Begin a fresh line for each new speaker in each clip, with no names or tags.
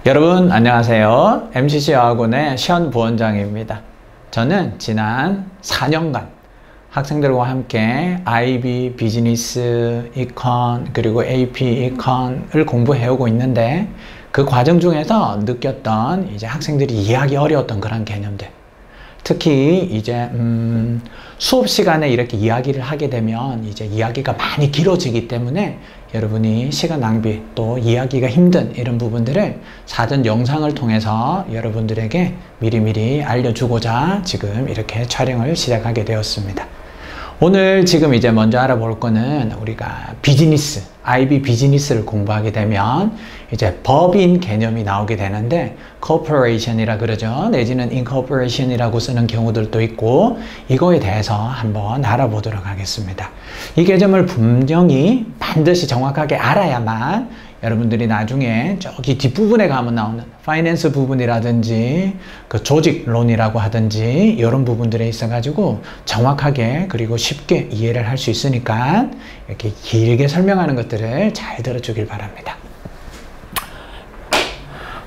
여러분 안녕하세요. MCC 여학원의 션 부원장입니다. 저는 지난 4년간 학생들과 함께 IB, 비즈니스, 이컨, 그리고 AP, 이컨을 공부해오고 있는데 그 과정 중에서 느꼈던 이제 학생들이 이해하기 어려웠던 그런 개념들, 특히 이제 수업 시간에 이렇게 이야기를 하게 되면 이제 이야기가 많이 길어지기 때문에 여러분이 시간 낭비 또 이해하기가 힘든 이런 부분들을 사전 영상을 통해서 여러분들에게 미리미리 알려주고자 지금 이렇게 촬영을 시작하게 되었습니다. 오늘 지금 이제 먼저 알아볼 거는 우리가 비즈니스, IB 비즈니스를 공부하게 되면 이제 법인 개념이 나오게 되는데 corporation이라 그러죠. 내지는 incorporation이라고 쓰는 경우들도 있고 이거에 대해서 한번 알아보도록 하겠습니다. 이 개념을 분명히 반드시 정확하게 알아야만 여러분들이 나중에 저기 뒷부분에 가면 나오는 파이낸스 부분이라든지 그 조직론이라고 하든지 이런 부분들에 있어 가지고 정확하게 그리고 쉽게 이해를 할 수 있으니까 이렇게 길게 설명하는 것들을 잘 들어주길 바랍니다.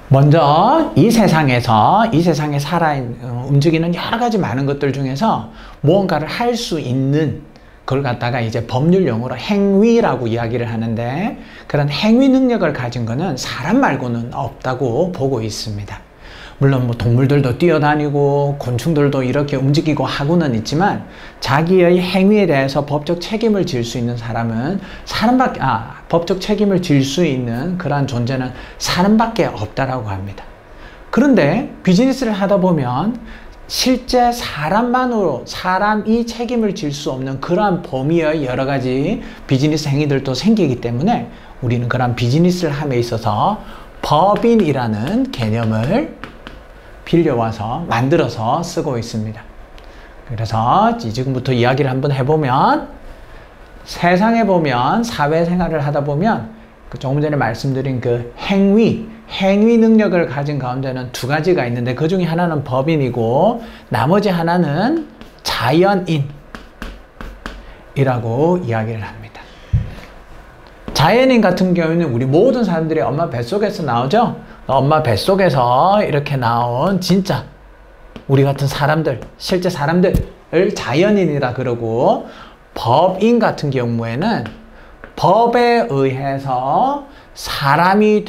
먼저 이 세상에 움직이는 여러 가지 많은 것들 중에서 무언가를 할 수 있는 그걸 갖다가 이제 법률 용어로 행위라고 이야기를 하는데 그런 행위 능력을 가진 거는 사람 말고는 없다고 보고 있습니다. 물론 뭐 동물들도 뛰어다니고 곤충들도 이렇게 움직이고 하고는 있지만 자기의 행위에 대해서 법적 책임을 질 수 있는 사람은 법적 책임을 질 수 있는 그러한 존재는 사람밖에 없다라고 합니다. 그런데 비즈니스를 하다 보면 실제 사람이 책임을 질 수 없는 그러한 범위의 여러 가지 비즈니스 행위들도 생기기 때문에 우리는 그러한 비즈니스를 함에 있어서 법인이라는 개념을 빌려와서 만들어서 쓰고 있습니다. 그래서 지금부터 이야기를 한번 해보면 세상에 보면 사회생활을 하다 보면 조금 전에 말씀드린 그 행위 능력을 가진 가운데는 두 가지가 있는데 그 중에 하나는 법인이고 나머지 하나는 자연인이라고 이야기를 합니다. 자연인 같은 경우에는 우리 모든 사람들이 엄마 뱃속에서 나오죠? 엄마 뱃속에서 이렇게 나온 진짜 우리 같은 사람들, 실제 사람들을 자연인이라 그러고 법인 같은 경우에는 법에 의해서 사람이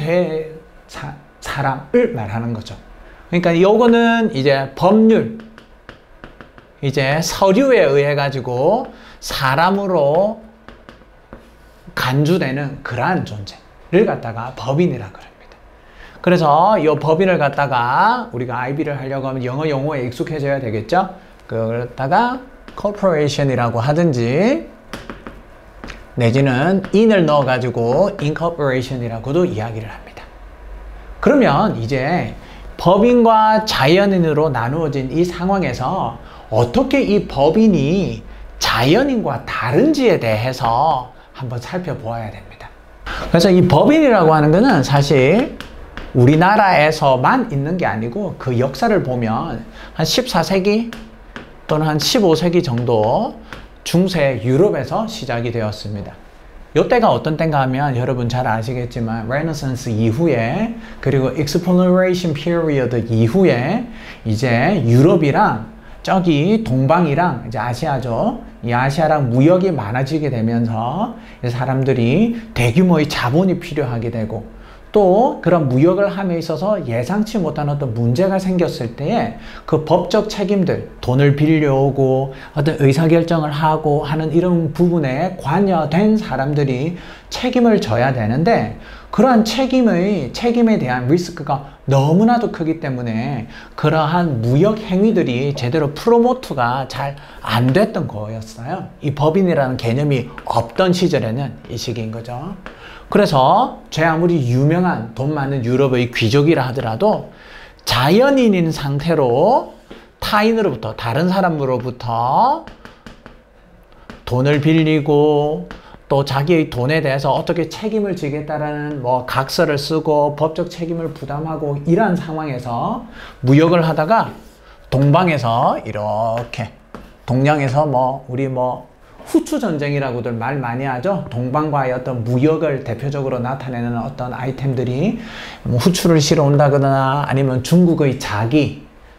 사람을 말하는 거죠. 그러니까 요거는 이제 법률, 이제 서류에 의해 가지고 사람으로 간주되는 그러한 존재를 갖다가 법인이라 그럽니다. 그래서 이 법인을 갖다가 우리가 IB를 하려고 하면 영어 용어에 익숙해져야 되겠죠? 그걸 갖다가 corporation이라고 하든지 내지는 in을 넣어가지고 incorporation이라고도 이야기를 합니다. 그러면 이제 법인과 자연인으로 나누어진 이 상황에서 어떻게 이 법인이 자연인과 다른지에 대해서 한번 살펴보아야 됩니다. 그래서 이 법인이라고 하는 것은 사실 우리나라에서만 있는 게 아니고 그 역사를 보면 한 14세기 또는 한 15세기 정도 중세 유럽에서 시작이 되었습니다. 이때가 어떤 때인가 하면 여러분 잘 아시겠지만 레네상스 이후에 그리고 Exploration Period 이후에 이제 유럽이랑 저기 동방이랑 이제 아시아죠. 이 아시아랑 무역이 많아지게 되면서 사람들이 대규모의 자본이 필요하게 되고 또 그런 무역을 함에 있어서 예상치 못한 어떤 문제가 생겼을 때에 그 법적 책임들, 돈을 빌려오고 어떤 의사결정을 하고 하는 이런 부분에 관여된 사람들이 책임을 져야 되는데 그러한 책임에 대한 리스크가 너무나도 크기 때문에 그러한 무역 행위들이 제대로 프로모트가 잘 안 됐던 거였어요. 이 법인이라는 개념이 없던 시절에는 이 시기인 거죠. 그래서 제 아무리 유명한 돈 많은 유럽의 귀족이라 하더라도 자연인인 상태로 타인으로부터 다른 사람으로부터 돈을 빌리고 또 자기의 돈에 대해서 어떻게 책임을 지겠다라는 뭐 각서를 쓰고 법적 책임을 부담하고 이러한 상황에서 무역을 하다가 동방에서 이렇게 동양에서 우리 후추 전쟁이라고들 말 많이 하죠. 동방과의 어떤 무역을 대표적으로 나타내는 어떤 아이템들이 뭐 후추를 실어 온다거나 아니면 중국의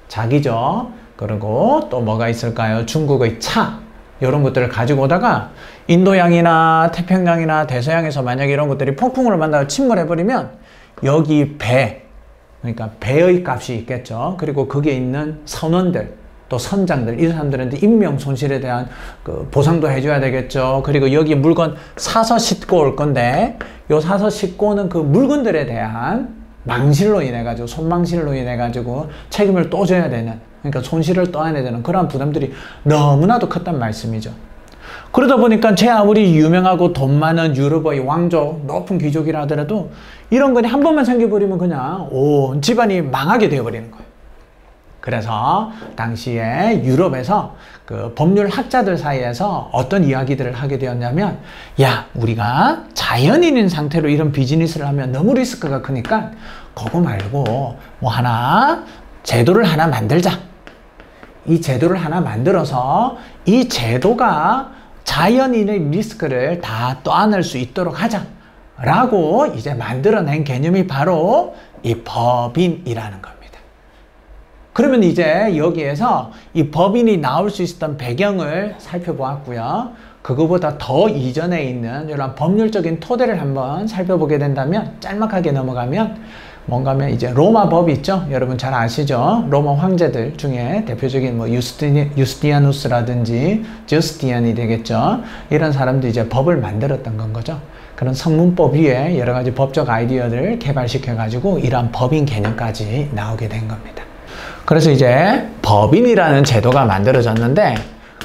자기죠. 그리고 또 뭐가 있을까요? 중국의 차 이런 것들을 가지고 오다가 인도양이나 태평양이나 대서양에서 만약에 이런 것들이 폭풍으로 만나서 침몰해버리면 여기 그러니까 배의 값이 있겠죠. 그리고 거기에 있는 선원들 또 선장들, 이 사람들한테 인명 손실에 대한 그 보상도 해줘야 되겠죠. 그리고 여기 물건 사서 싣고 올 건데, 요 사서 싣고 오는 그 물건들에 대한 망실로 인해 가지고, 손망실로 인해 가지고 책임을 또 져야 되는, 그러니까 손실을 떠안아야 되는 그러한 부담들이 너무나도 컸단 말씀이죠. 그러다 보니까 제 아무리 유명하고 돈 많은 유럽의 왕족, 높은 귀족이라 하더라도 이런 건이 한 번만 생겨버리면 그냥 온 집안이 망하게 되어버리는 거예요. 그래서 당시에 유럽에서 그 법률 학자들 사이에서 어떤 이야기들을 하게 되었냐면, 야, 우리가 자연인인 상태로 이런 비즈니스를 하면 너무 리스크가 크니까 그거 말고 뭐 제도를 하나 만들자. 이 제도를 하나 만들어서 이 제도가 자연인의 리스크를 다 떠안을 수 있도록 하자 라고 이제 만들어낸 개념이 바로 이 법인이라는 겁니다. 그러면 이제 여기에서 이 법인이 나올 수 있었던 배경을 살펴보았고요. 그거보다 더 이전에 있는 이런 법률적인 토대를 한번 살펴보게 된다면, 짤막하게 넘어가면 뭔가 하면 이제 로마 법이 있죠. 여러분 잘 아시죠? 로마 황제들 중에 대표적인 뭐 유스티아누스라든지 저스티안이 되겠죠. 이런 사람들이 이제 법을 만들었던 건 거죠. 그런 성문법 위에 여러 가지 법적 아이디어를 개발시켜 가지고 이러한 법인 개념까지 나오게 된 겁니다. 그래서 이제 법인이라는 제도가 만들어졌는데,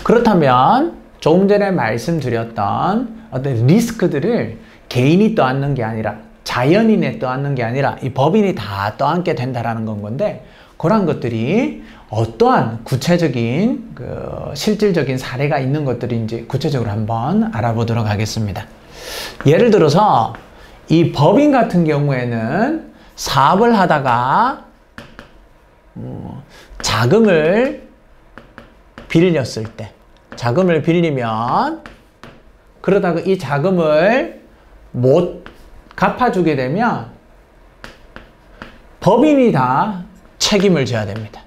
그렇다면 조금 전에 말씀드렸던 어떤 리스크들을 개인이 떠안는 게 아니라, 자연인에 떠안는 게 아니라 이 법인이 다 떠안게 된다라는 건 건데, 그런 것들이 어떠한 구체적인 실질적인 사례가 있는 것들인지 구체적으로 한번 알아보도록 하겠습니다. 예를 들어서 이 법인 같은 경우에는 사업을 하다가 자금을 빌렸을 때, 자금을 빌리면 그러다가 이 자금을 못 갚아주게 되면 법인이 다 책임을 져야 됩니다.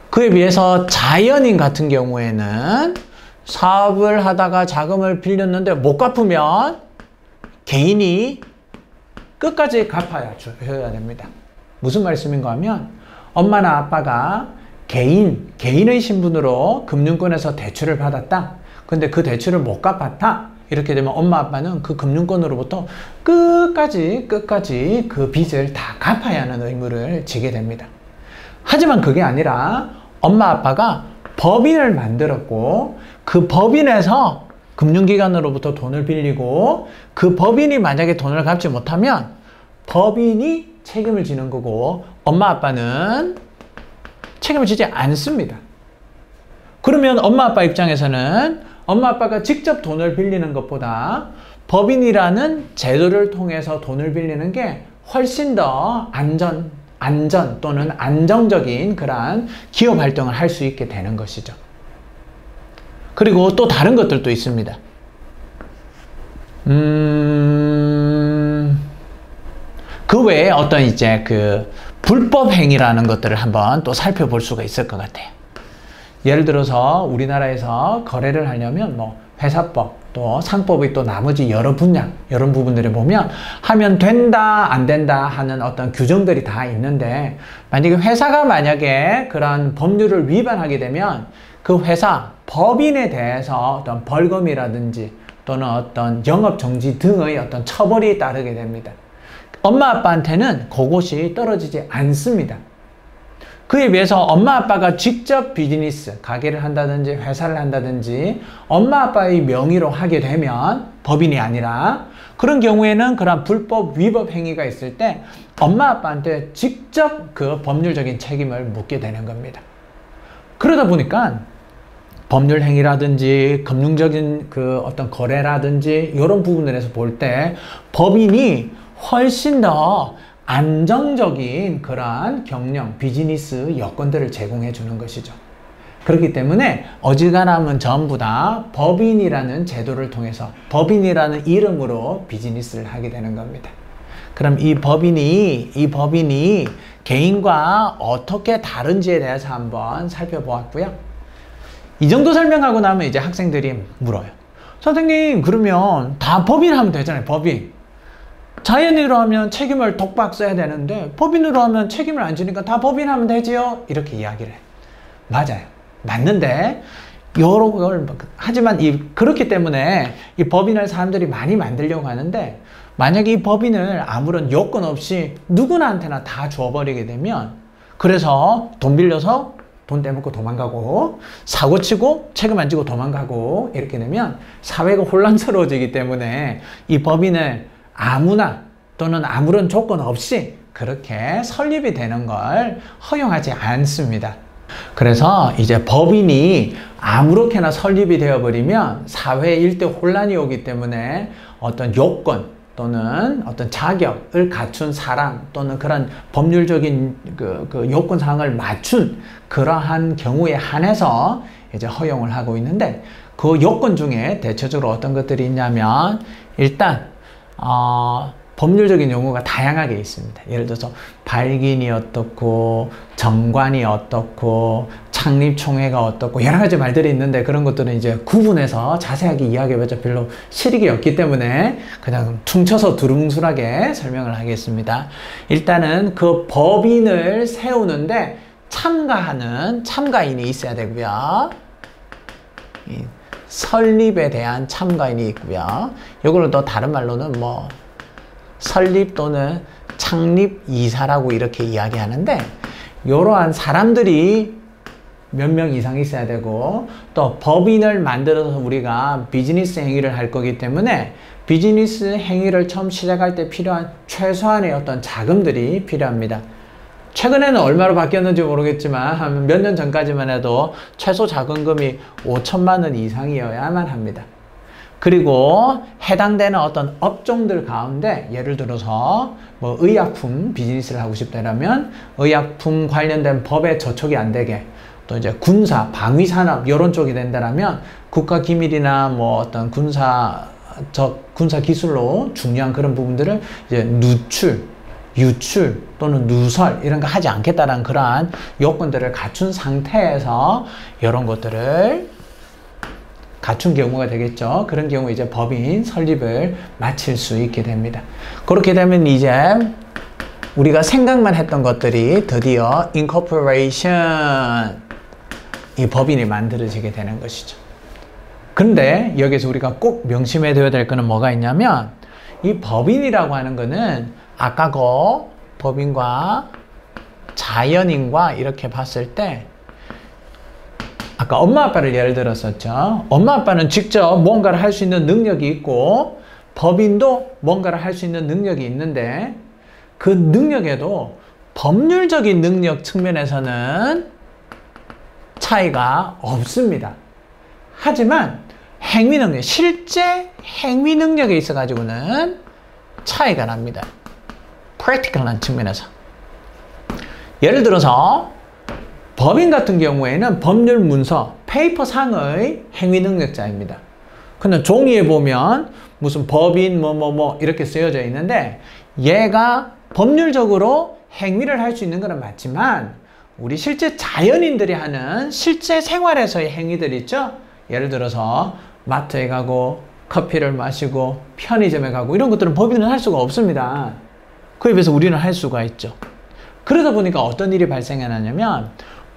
그에 비해서 자연인 같은 경우에는 사업을 하다가 자금을 빌렸는데 못 갚으면 개인이 끝까지 갚아야 줘야 됩니다. 무슨 말씀인가 하면, 엄마나 아빠가 개인의 신분으로 금융권에서 대출을 받았다. 근데 그 대출을 못 갚았다. 이렇게 되면 엄마 아빠는 그 금융권으로부터 끝까지 그 빚을 다 갚아야 하는 의무를 지게 됩니다. 하지만 그게 아니라 엄마 아빠가 법인을 만들었고, 그 법인에서 금융기관으로부터 돈을 빌리고, 그 법인이 만약에 돈을 갚지 못하면 법인이 책임을 지는 거고, 엄마 아빠는 책임을 지지 않습니다. 그러면 엄마 아빠 입장에서는 엄마 아빠가 직접 돈을 빌리는 것보다 법인이라는 제도를 통해서 돈을 빌리는 게 훨씬 더 안전 또는 안정적인 그러한 기업 활동을 할 수 있게 되는 것이죠. 그리고 또 다른 것들도 있습니다. 그 외에 어떤 이제 불법 행위라는 것들을 한번 또 살펴볼 수가 있을 것 같아요. 예를 들어서 우리나라에서 거래를 하려면 뭐 회사법, 또 상법의 또 나머지 여러 분야, 이런 부분들을 보면 하면 된다, 안 된다 하는 어떤 규정들이 다 있는데, 만약에 회사가 그런 법률을 위반하게 되면 그 회사, 법인에 대해서 어떤 벌금이라든지 또는 어떤 영업정지 등의 어떤 처벌이 따르게 됩니다. 엄마 아빠한테는 그것이 떨어지지 않습니다. 그에 비해서 엄마 아빠가 직접 비즈니스, 가게를 한다든지 회사를 한다든지 엄마 아빠의 명의로 하게 되면, 법인이 아니라, 그런 경우에는 그런 불법 위법 행위가 있을 때 엄마 아빠한테 직접 그 법률적인 책임을 묻게 되는 겁니다. 그러다 보니까 법률 행위라든지 금융적인 어떤 거래라든지 이런 부분들에서 볼 때 법인이 훨씬 더 안정적인 그러한 경영, 비즈니스 여건들을 제공해 주는 것이죠. 그렇기 때문에 어지간하면 전부 다 법인이라는 제도를 통해서 법인이라는 이름으로 비즈니스를 하게 되는 겁니다. 그럼 이 법인이 개인과 어떻게 다른지에 대해서 한번 살펴보았고요. 이 정도 설명하고 나면 이제 학생들이 물어요. 선생님, 그러면 다 법인 하면 되잖아요. 법인. 자연인으로 하면 책임을 독박 써야 되는데 법인으로 하면 책임을 안 지니까 다 법인 하면 되지요? 이렇게 이야기를 해요. 맞아요. 맞는데 여러 걸 하지만 그렇기 때문에 이 법인을 사람들이 많이 만들려고 하는데, 만약에 이 법인을 아무런 요건 없이 누구나한테나 다 줘버리게 되면, 그래서 돈 빌려서 돈 떼먹고 도망가고, 사고치고 책임 안 지고 도망가고, 이렇게 되면 사회가 혼란스러워지기 때문에 이 법인을 아무나 또는 아무런 조건 없이 그렇게 설립이 되는 걸 허용하지 않습니다. 그래서 이제 법인이 아무렇게나 설립이 되어버리면 사회에 일대 혼란이 오기 때문에 어떤 요건 또는 어떤 자격을 갖춘 사람 또는 그런 법률적인 그 요건 사항을 맞춘 그러한 경우에 한해서 이제 허용을 하고 있는데, 그 요건 중에 대체적으로 어떤 것들이 있냐면, 일단 법률적인 용어가 다양하게 있습니다. 예를 들어서 발기인이 어떻고, 정관이 어떻고, 창립총회가 어떻고, 여러 가지 말들이 있는데, 그런 것들은 이제 구분해서 자세하게 이야기해봤자 별로 실익이 없기 때문에 그냥 퉁쳐서 두루뭉술하게 설명을 하겠습니다. 일단은 그 법인을 세우는데 참가하는 참가인이 있어야 되고요. 설립에 대한 참가인이 있고요. 이거를 또 다른 말로는 뭐 설립 또는 창립 이사라고 이렇게 이야기하는데, 이러한 사람들이 몇 명 이상 있어야 되고, 또 법인을 만들어서 우리가 비즈니스 행위를 할 거기 때문에 비즈니스 행위를 처음 시작할 때 필요한 최소한의 어떤 자금들이 필요합니다. 최근에는 얼마로 바뀌었는지 모르겠지만 한 몇 년 전까지만 해도 최소 자금금이 5천만 원 이상이어야만 합니다. 그리고 해당되는 어떤 업종들 가운데, 예를 들어서 뭐 의약품 비즈니스를 하고 싶다면 의약품 관련된 법에 저촉이 안 되게, 또 이제 군사, 방위산업 이런 쪽이 된다면 국가기밀이나 뭐 어떤 군사 기술로 중요한 그런 부분들을 이제 누출, 유출 또는 누설 이런 거 하지 않겠다는 그러한 요건들을 갖춘 상태에서 이런 것들을 갖춘 경우가 되겠죠. 그런 경우 이제 법인 설립을 마칠 수 있게 됩니다. 그렇게 되면 이제 우리가 생각만 했던 것들이 드디어 incorporation, 이 법인이 만들어지게 되는 것이죠. 그런데 여기서 우리가 꼭 명심해 둬야 될 거는 뭐가 있냐면, 이 법인이라고 하는 거는 아까 그 법인과 자연인과 이렇게 봤을 때, 아까 엄마 아빠를 예를 들었었죠. 엄마 아빠는 직접 뭔가를 할 수 있는 능력이 있고, 법인도 뭔가를 할 수 있는 능력이 있는데, 그 능력에도 법률적인 능력 측면에서는 차이가 없습니다. 하지만 행위 능력, 실제 행위 능력에 있어 가지고는 차이가 납니다. practical한 측면에서. 예를 들어서 법인 같은 경우에는 법률 문서, 페이퍼상의 행위 능력자입니다. 근데 종이에 보면 무슨 법인 뭐 이렇게 쓰여져 있는데, 얘가 법률적으로 행위를 할 수 있는 건 맞지만, 우리 실제 자연인들이 하는 실제 생활에서의 행위들 있죠? 예를 들어서 마트에 가고 커피를 마시고 편의점에 가고 이런 것들은 법인은 할 수가 없습니다. 그에 비해서 우리는 할 수가 있죠. 그러다 보니까 어떤 일이 발생하냐면,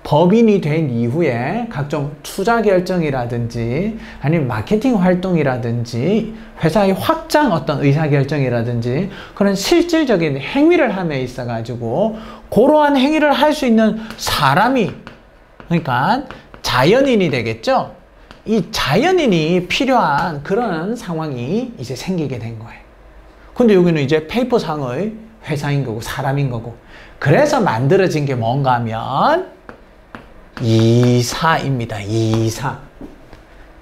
법인이 된 이후에 각종 투자 결정이라든지 아니면 마케팅 활동이라든지 회사의 확장 어떤 의사결정이라든지 그런 실질적인 행위를 함에 있어 가지고 그러한 행위를 할 수 있는 사람이, 그러니까 자연인이 되겠죠. 이 자연인이 필요한 그런 상황이 이제 생기게 된 거예요. 근데 여기는 이제 페이퍼상의 회사인 거고 사람인 거고, 그래서 만들어진 게 뭔가 하면 이사입니다.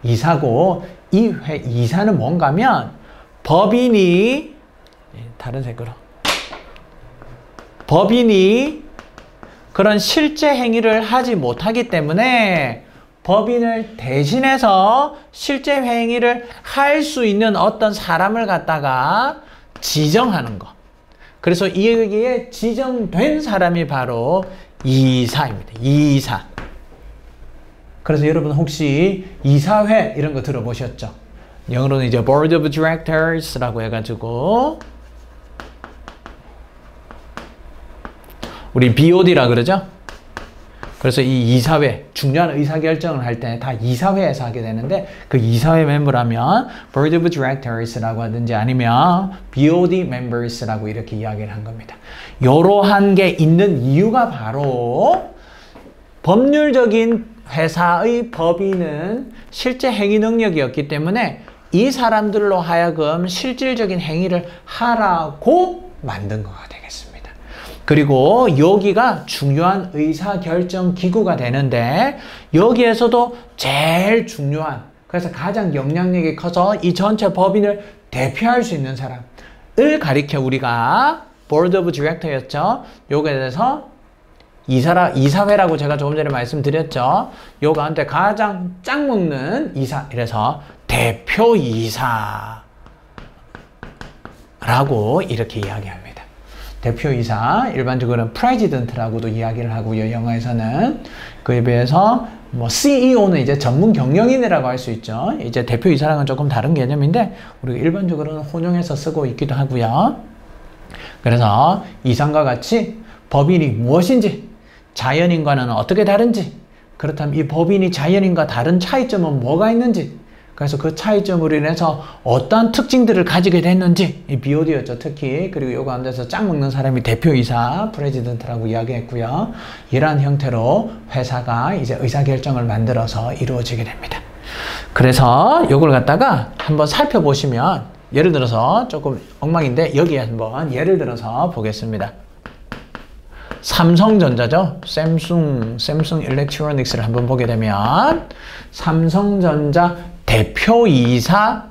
이사고, 이사는 뭔가 하면 법인이, 다른 색으로, 법인이 그런 실제 행위를 하지 못하기 때문에 법인을 대신해서 실제 행위를 할 수 있는 어떤 사람을 갖다가 지정하는 거. 그래서 여기에 지정된 사람이 바로 이사입니다. 이사. 그래서 여러분 혹시 이사회 이런 거 들어보셨죠? 영어로는 이제 Board of Directors라고 해가지고 우리 BOD라 그러죠? 그래서 이 이사회, 중요한 의사결정을 할 때 다 이사회에서 하게 되는데 그 이사회 멤버라면 Board of Directors라고 하든지 아니면 BOD Members라고 이렇게 이야기를 한 겁니다. 이러한 게 있는 이유가 바로 법률적인 회사의 법인은 실제 행위 능력이었기 때문에 이 사람들로 하여금 실질적인 행위를 하라고 만든 거가 되겠습니다. 그리고 여기가 중요한 의사결정 기구가 되는데 여기에서도 제일 중요한, 그래서 가장 영향력이 커서 이 전체 법인을 대표할 수 있는 사람을 가리켜 우리가 Board of Director였죠. 요거에 대해서 이사회라고 제가 조금 전에 말씀드렸죠. 요 가운데 가장 짝 먹는 이사, 이래서 대표이사라고 이렇게 이야기합니다. 대표이사, 일반적으로는 President라고도 이야기를 하고요. 영어에서는 그에 비해서 뭐 CEO는 이제 전문 경영인이라고 할 수 있죠. 이제 대표이사랑은 조금 다른 개념인데 우리가 일반적으로는 혼용해서 쓰고 있기도 하고요. 그래서 이상과 같이 법인이 무엇인지, 자연인과는 어떻게 다른지, 그렇다면 이 법인이 자연인과 다른 차이점은 뭐가 있는지, 그래서 그 차이점으로 인해서 어떠한 특징들을 가지게 됐는지, 이 BOD였죠, 특히. 그리고 요 가운데서 짝 먹는 사람이 대표이사, 프레지던트라고 이야기했고요. 이러한 형태로 회사가 이제 의사결정을 만들어서 이루어지게 됩니다. 그래서 요걸 갖다가 한번 살펴보시면, 예를 들어서 조금 엉망인데 여기에 한번 예를 들어서 보겠습니다. 삼성전자죠. 샘숭 일렉트로닉스를 한번 보게 되면 삼성전자 대표이사,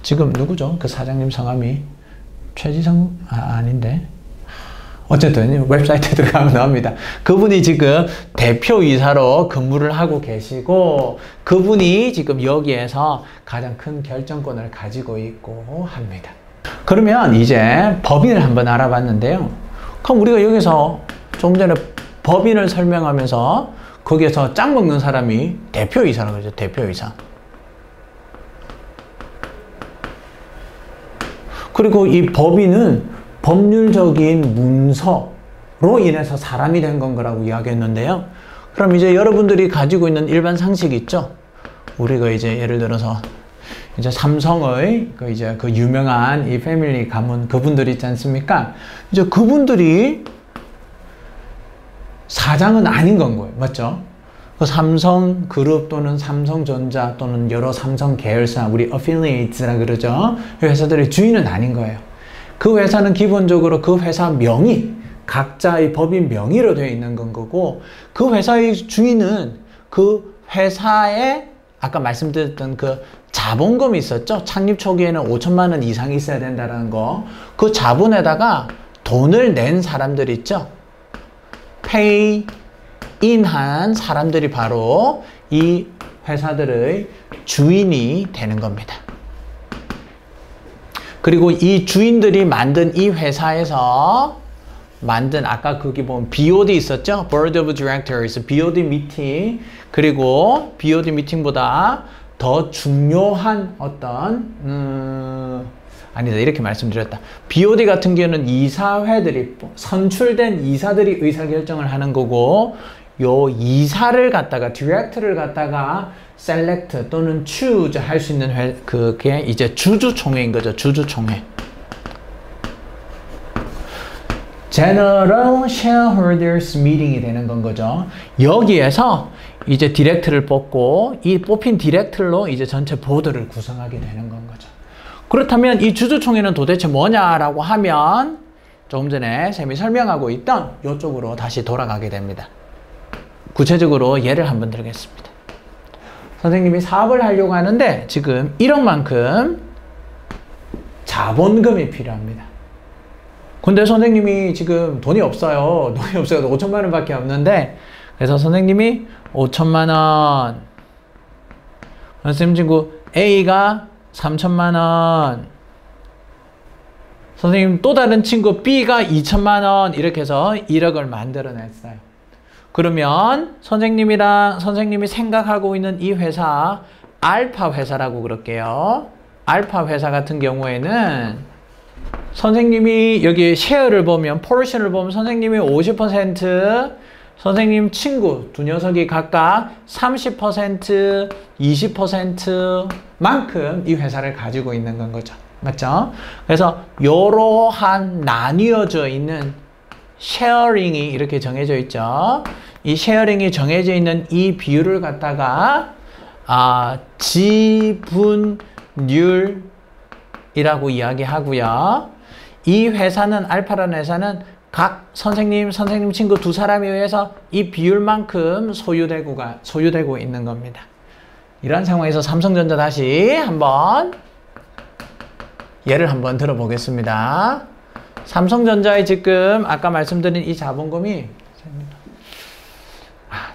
지금 누구죠? 그 사장님 성함이 최지성 아닌데 어쨌든 웹사이트에 들어가면 나옵니다. 그분이 지금 대표이사로 근무를 하고 계시고 그분이 지금 여기에서 가장 큰 결정권을 가지고 있고 합니다. 그러면 이제 법인을 한번 알아봤는데요. 그럼 우리가 여기서 좀 전에 법인을 설명하면서 거기에서 짝 먹는 사람이 대표이사라고 하죠. 대표이사. 그리고 이 법인은 법률적인 문서로 인해서 사람이 된 건 거라고 이야기했는데요. 그럼 이제 여러분들이 가지고 있는 일반 상식 있죠? 우리가 이제 예를 들어서 이제 삼성의 그 유명한 이 패밀리 가문 그분들 있지 않습니까? 이제 그분들이 사장은 아닌 건 거예요. 맞죠? 그 삼성 그룹 또는 삼성전자 또는 여러 삼성 계열사, 우리 affiliates라 그러죠. 이 회사들의 주인은 아닌 거예요. 그 회사는 기본적으로 그 회사 명의, 각자의 법인 명의로 되어 있는 건 거고, 그 회사의 주인은 그 회사에 아까 말씀드렸던 그 자본금이 있었죠. 창립 초기에는 5천만 원 이상이 있어야 된다는 거. 그 자본에다가 돈을 낸 사람들 있죠. pay in한 사람들이 바로 이 회사들의 주인이 되는 겁니다. 그리고 이 주인들이 만든 이 회사에서 만든, 아까 거기 보면 BOD 있었죠? Board of Directors, BOD 미팅. 그리고 BOD 미팅보다 더 중요한 어떤 아니다, 이렇게 말씀드렸다. BOD 같은 경우는 이사회들이, 선출된 이사들이 의사결정을 하는 거고, 요 이사를 갖다가, 디렉터를 갖다가 select 또는 choose 할 수 있는 그게 이제 주주총회인 거죠. 주주총회. General Shareholders Meeting이 되는 건 거죠. 여기에서 이제 디렉터를 뽑고 이 뽑힌 디렉터로 이제 전체 보드를 구성하게 되는 건 거죠. 그렇다면 이 주주총회는 도대체 뭐냐라고 하면 조금 전에 쌤이 설명하고 있던 이쪽으로 다시 돌아가게 됩니다. 구체적으로 예를 한번 들겠습니다. 선생님이 사업을 하려고 하는데 지금 1억만큼 자본금이 필요합니다. 근데 선생님이 지금 돈이 없어요. 5천만 원밖에 없는데, 그래서 선생님이 5천만 원. 선생님 친구 A가 3천만 원. 선생님 또 다른 친구 B가 2천만 원. 이렇게 해서 1억을 만들어냈어요. 그러면 선생님이 생각하고 있는 이 회사 알파 회사라고 그럴게요. 알파 회사 같은 경우에는 선생님이 여기 쉐어를 보면 포션을 보면 선생님이 50%, 선생님 친구 두 녀석이 각각 30%, 20%만큼 이 회사를 가지고 있는 건 거죠. 맞죠? 그래서 이러한 나뉘어져 있는 쉐어링이 이렇게 정해져 있죠. 이 쉐어링이 정해져 있는 이 비율을 갖다가 지분율이라고 이야기하고요. 이 회사는 알파라는 회사는 각 선생님 친구 두 사람에 의해서 이 비율만큼 소유되고 있는 겁니다. 이런 상황에서 삼성전자 다시 한번 예를 한번 들어보겠습니다. 삼성전자의 지금 아까 말씀드린 이 자본금이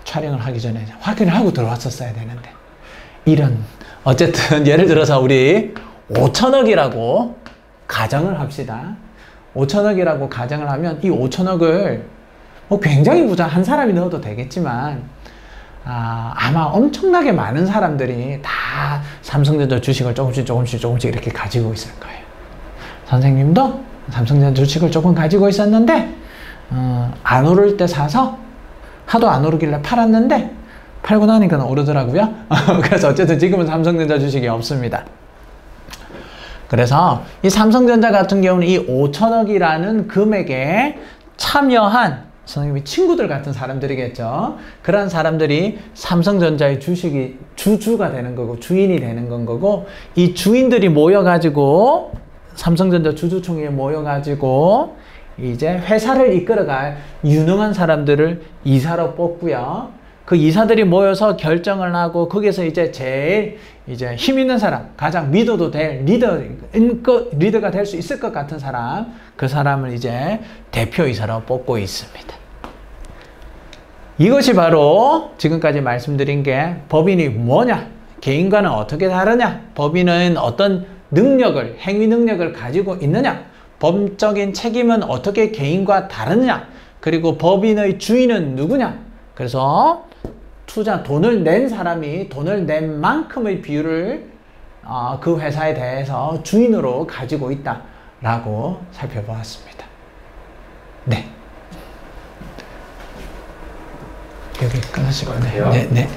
촬영을 하기 전에 확인을 하고 들어왔었어야 되는데 이런 어쨌든 예를 들어서 우리 5천억이라고 가정을 합시다. 5천억이라고 가정을 하면 이 5천억을 뭐 굉장히 부자 한 사람이 넣어도 되겠지만 아마 엄청나게 많은 사람들이 다 삼성전자 주식을 조금씩 이렇게 가지고 있을 거예요. 선생님도 삼성전자 주식을 조금 가지고 있었는데 안 오를 때 사서 하도 안 오르길래 팔았는데 팔고 나니까 오르더라고요. 그래서 어쨌든 지금은 삼성전자 주식이 없습니다. 그래서 이 삼성전자 같은 경우는 이 5천억이라는 금액에 참여한 선생님이 친구들 같은 사람들이겠죠. 그런 사람들이 삼성전자의 주식이 주주가 되는 거고 주인이 되는 건 거고 이 주인들이 모여가지고 삼성전자 주주총회에 모여가지고 이제 회사를 이끌어갈 유능한 사람들을 이사로 뽑고요. 그 이사들이 모여서 결정을 하고 거기서 이제 제일 힘 있는 사람, 가장 믿어도 될 리더가 될 수 있을 것 같은 사람, 그 사람을 이제 대표이사로 뽑고 있습니다. 이것이 바로 지금까지 말씀드린 게 법인이 뭐냐, 개인과는 어떻게 다르냐, 법인은 어떤 능력을, 행위 능력을 가지고 있느냐, 법적인 책임은 어떻게 개인과 다르냐, 그리고 법인의 주인은 누구냐. 그래서 돈을 낸 사람이 돈을 낸 만큼의 비율을 그 회사에 대해서 주인으로 가지고 있다라고 살펴보았습니다. 네. 여기 끊으시고. 네.